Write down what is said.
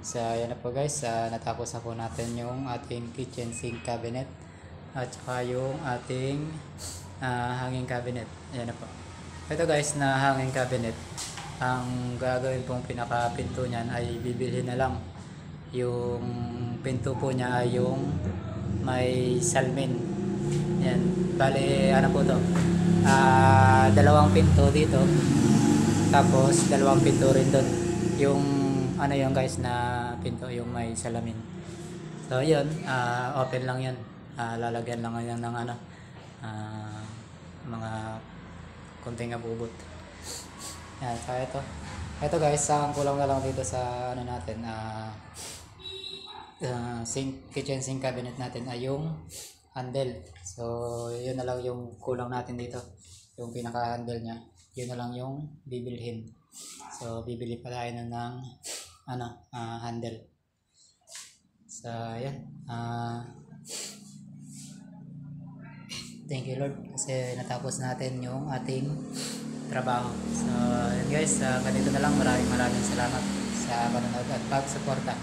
So ayan na po guys, natapos na po natin yung ating kitchen sink cabinet at saka yung ating hanging cabinet. Ayan na po. Ito guys na hanging cabinet, ang gagawin pong pinaka-pinto niyan ay bibilhin na lang. Yung pinto po niya ay yung may salmin. Yan. Bale, ano po to? Dalawang pinto dito. Tapos, dalawang pinto rin doon. Yung, ano yung guys na pinto, yung may salamin. So, yun. Open lang yan. Lalagyan lang yan ng ano. Mga kunting abubot. Yan. So, ito. Ito guys, ang kulang na lang dito sa ano natin. Kitchen sink cabinet natin ay yung handle. So yun na lang yung kulang natin dito, yung pinaka handle nya, yun na lang yung bibilhin. So bibili pa tayo ng handle. So yan, thank you Lord kasi natapos natin yung ating trabaho. So yun guys, ganito na lang. Maraming salamat sa panonood at pagsuporta.